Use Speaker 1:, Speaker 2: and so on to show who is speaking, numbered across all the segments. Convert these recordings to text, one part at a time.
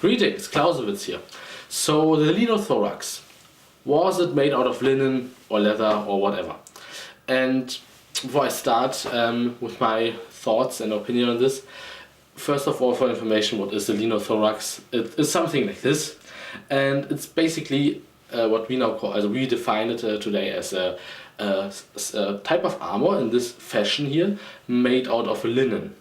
Speaker 1: Greetings, Clausewitz here. So the Linothorax, was it made out of linen or leather or whatever? And before I start with my thoughts and opinion on this, first of all, for information, what is the Linothorax? It is something like this, and it's basically what we now call, as we define it today as a type of armor in this fashion here, made out of linen.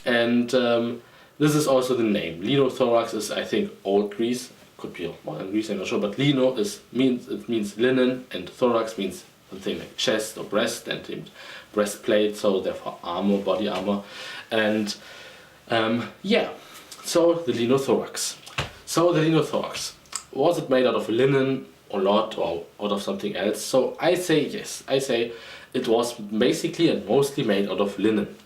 Speaker 1: And this is also the name. Linothorax is, I think, Old Greece. Could be modern Greece, I'm not sure. But lino means linen, and thorax means something like chest or breast, and breastplate. So therefore, armor, body armor, and yeah. So the Linothorax. So the Linothorax, was it made out of linen or not, or out of something else? So I say yes. I say it was basically and mostly made out of linen.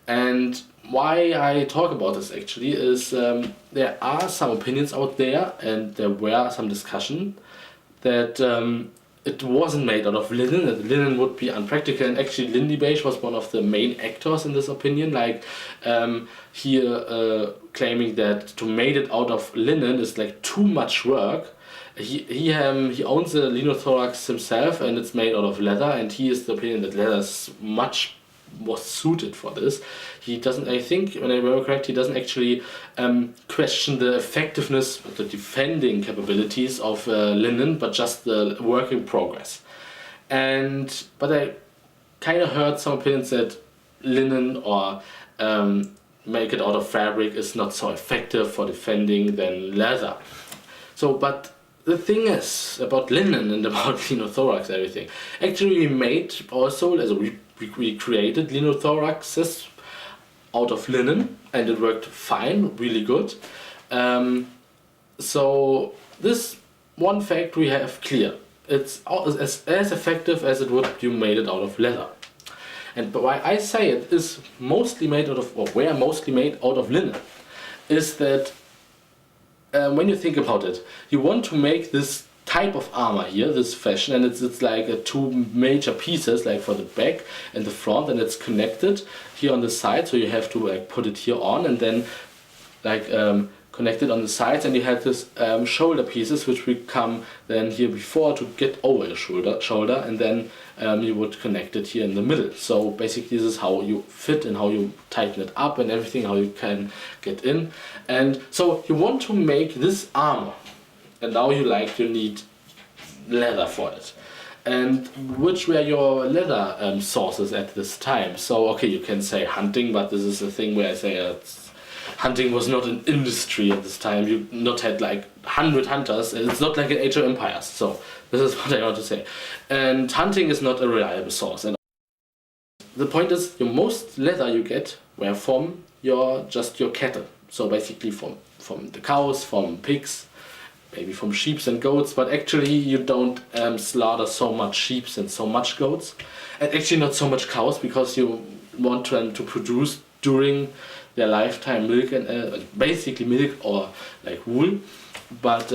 Speaker 1: And why I talk about this actually is there are some opinions out there, and there were some discussion that it wasn't made out of linen, that linen would be unpractical, and actually Lindy Beige was one of the main actors in this opinion, like here claiming that to made it out of linen is like too much work. He owns the Linothorax himself, and it's made out of leather, and he is the opinion that leather is much more suited for this. He doesn't, I think, when I remember correct, he doesn't actually question the effectiveness, the defending capabilities of linen, but just the work in progress. But I kind of heard some opinions that linen or make it out of fabric is not so effective for defending than leather. So, but the thing is about linen and about Linothorax, everything. Actually, we made also, as we created Linothoraxes out of linen, and it worked fine, really good. So this one fact we have clear. It's as effective as it would be made it out of leather. And why I say it is mostly made out of, or were mostly made out of linen, is that when you think about it, you want to make this type of armor here, this fashion, and it's like two major pieces, like for the back and the front, and it's connected here on the side, so you have to like put it here on, and then like connect it on the sides, and you have this shoulder pieces which will come then here before to get over your shoulder, and then you would connect it here in the middle. So basically this is how you fit and how you tighten it up and everything, how you can get in. And so you want to make this armor, and now you need leather for it. And which were your leather sources at this time? So okay, you can say hunting, but this is a thing where I say hunting was not an industry at this time. You not had like 100 hunters, and it's not like an Age of Empires. So this is what I want to say. And hunting is not a reliable source. And the point is, your most leather you get were from your cattle. So basically from the cows, from pigs, maybe from sheep and goats, but actually you don't slaughter so much sheep and so much goats, and actually not so much cows, because you want them to produce during their lifetime milk, and basically milk or like wool. But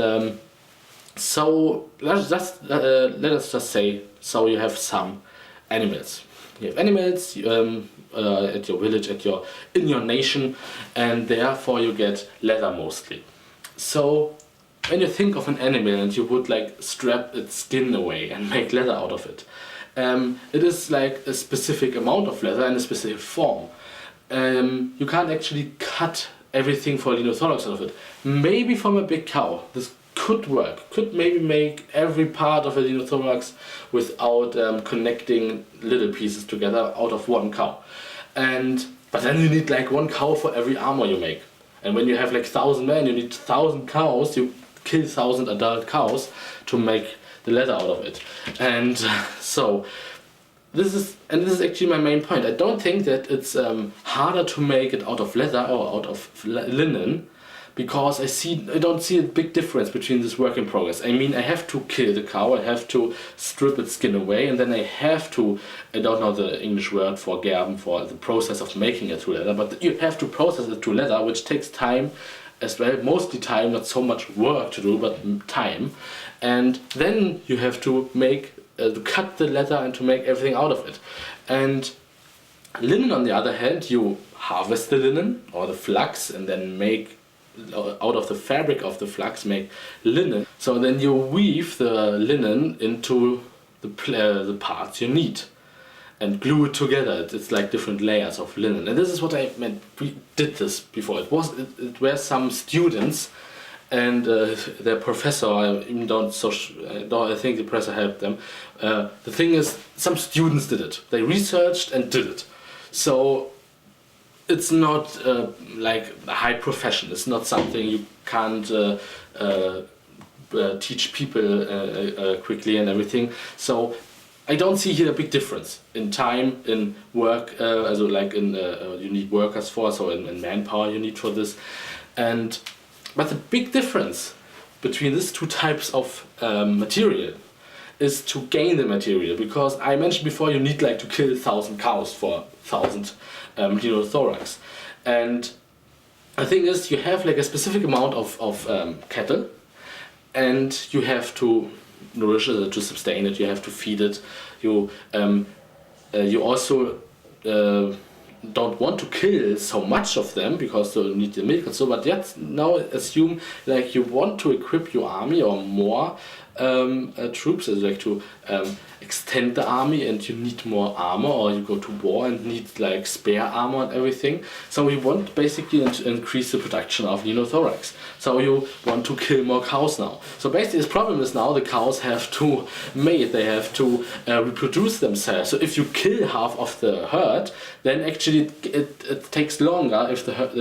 Speaker 1: so let us just say, so you have some animals. You have animals at your village, in your nation, and therefore you get leather mostly. So when you think of an animal and you would like strap its skin away and make leather out of it, it is like a specific amount of leather in a specific form. You can't actually cut everything for a Linothorax out of it. Maybe from a big cow, this could work, could maybe make every part of a Linothorax without connecting little pieces together out of one cow. But then you need like one cow for every armor you make. And when you have like 1,000 men, you need 1,000 cows, you kill 1,000 adult cows to make the leather out of it. And so this is actually my main point. I don't think that it's harder to make it out of leather or out of linen, because I don't see a big difference between this work in progress. I mean, I have to kill the cow, I have to strip its skin away, and then I have to, I don't know the English word for gerben, for the process of making it to leather, but you have to process it to leather, which takes time as well, mostly time, not so much work to do, but time. And then you have to to cut the leather and to make everything out of it. And linen, on the other hand, you harvest the linen or the flax and then make out of the fabric of the flax make linen. So then you weave the linen into the parts you need and glue it together. It's like different layers of linen. And this is what I meant. We did this before. It were some students and their professor. I think the professor helped them. The thing is, some students did it. They researched and did it. So it's not like a high profession. It's not something you can't teach people quickly and everything. So I don't see here a big difference in time, in work, also like in you need workers for, so in manpower you need for this. But the big difference between these two types of material is to gain the material, because I mentioned before you need like to kill 1,000 cows for 1,000 Linothorax. And the thing is, you have like a specific amount of cattle, and you have to nourish it, to sustain it, you have to feed it. You also don't want to kill so much of them because you need the milk and so, but yet now assume like you want to equip your army or more troops, like to extend the army, and you need more armor, or you go to war and need like spare armor and everything. So you want basically to increase the production of Linothorax. So you want to kill more cows now. So basically this problem is now the cows have to mate, they have to reproduce themselves. So if you kill half of the herd, then actually it takes longer if the herd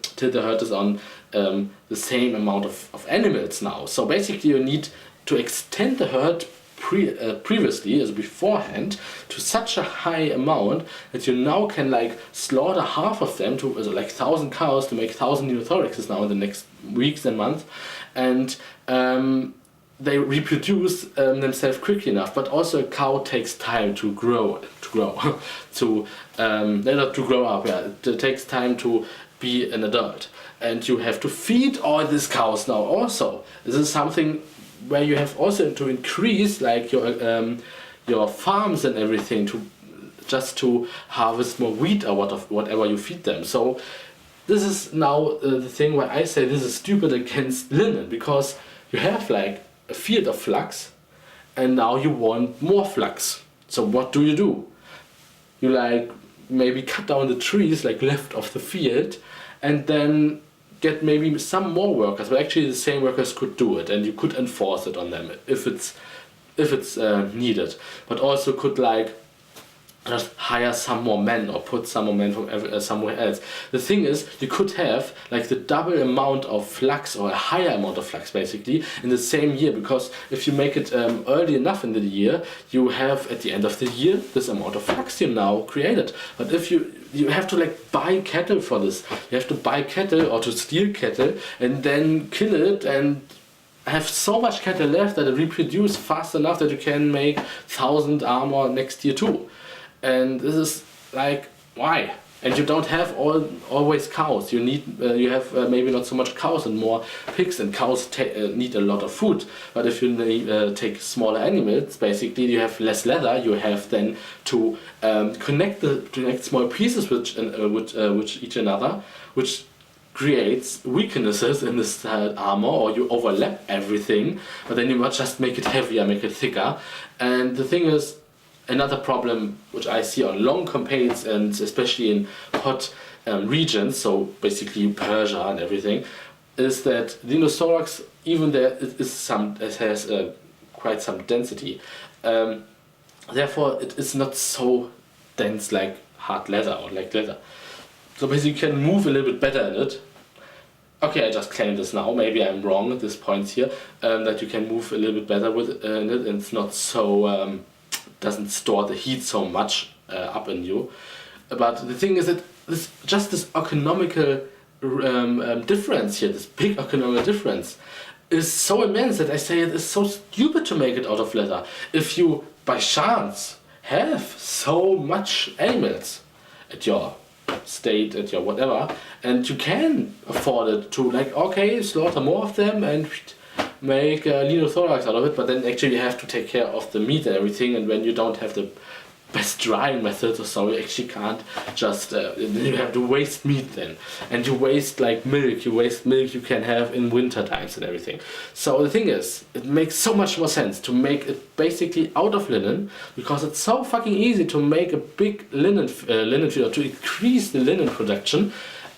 Speaker 1: till the herd is on the same amount of animals now. So basically you need to extend the herd previously, as beforehand, to such a high amount that you now can like slaughter half of them, to like 1,000 cows, to make 1,000 Linothoraxes now in the next weeks and months, and they reproduce themselves quickly enough. But also a cow takes time to grow, not to grow up. Yeah, it takes time to be an adult, and you have to feed all these cows now. Also, this is something where you have also to increase like your farms and everything to harvest more wheat or whatever you feed them. So this is now the thing where I say this is stupid against linen, because you have like a field of flax and now you want more flax. So what do? You like maybe cut down the trees like left of the field and then get maybe some more workers, but actually the same workers could do it, and you could enforce it on them if it's needed. But also could like just hire some more men or put some more men from somewhere else. The thing is, you could have like the double amount of flax, or a higher amount of flax basically, in the same year, because if you make it early enough in the year, you have at the end of the year this amount of flax you now created. But if you have to like buy cattle for this, you have to buy cattle or to steal cattle and then kill it and have so much cattle left that it reproduce fast enough that you can make 1,000 armor next year too. And this is like, why? And you don't have always cows. You have maybe not so much cows and more pigs, and cows need a lot of food. But if you take smaller animals, basically you have less leather. You have then to connect small pieces with each another, which creates weaknesses in this armor, or you overlap everything. But then you must just make it heavier, make it thicker. And the thing is, another problem which I see on long campaigns, and especially in hot regions, so basically Persia and everything, is that Linothorax, even there it has quite some density. Therefore, it is not so dense like hard leather or like leather. So basically, you can move a little bit better in it. Okay, I just claimed this now. Maybe I'm wrong at this point here. That you can move a little bit better with it, and it's not so. Doesn't store the heat so much up in you. But the thing is that this economical difference here, this big economical difference, is so immense that I say it is so stupid to make it out of leather. If you by chance have so much animals at your state, at your whatever, and you can afford it to like, okay, slaughter more of them and make Linothorax out of it, but then actually you have to take care of the meat and everything, and when you don't have the best drying methods, so you actually can't just you have to waste meat then, and you waste like milk. You waste milk you can have in winter times and everything. So the thing is, it makes so much more sense to make it basically out of linen, because it's so fucking easy to make a big linen field, or to increase the linen production,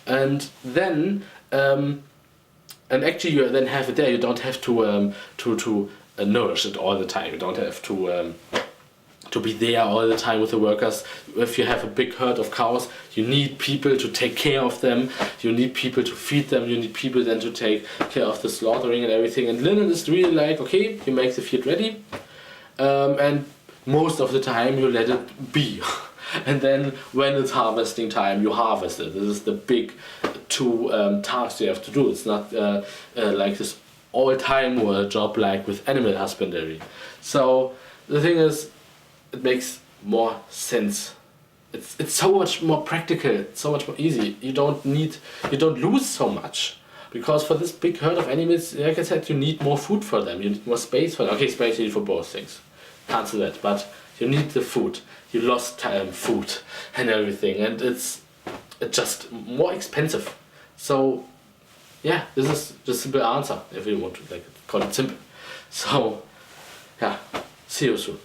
Speaker 1: and then and actually you then have it there. You don't have to nourish it all the time. You don't have to be there all the time with the workers. If you have a big herd of cows, you need people to take care of them, you need people to feed them, you need people then to take care of the slaughtering and everything. And linen is really like, okay, you make the field ready, and most of the time you let it be. And then when it's harvesting time, you harvest it. This is the big two tasks you have to do. It's not like this all-time job like with animal husbandry. So the thing is, it makes more sense. It's so much more practical, it's so much more easy. You don't lose so much, because for this big herd of animals, like I said, you need more food for them, you need more space for them. Okay, space you need for both things, cancel that, but you need the food. You lost time, food and everything, and it's just more expensive. So yeah, this is the simple answer, if you want to like call it simple. So yeah, see you soon.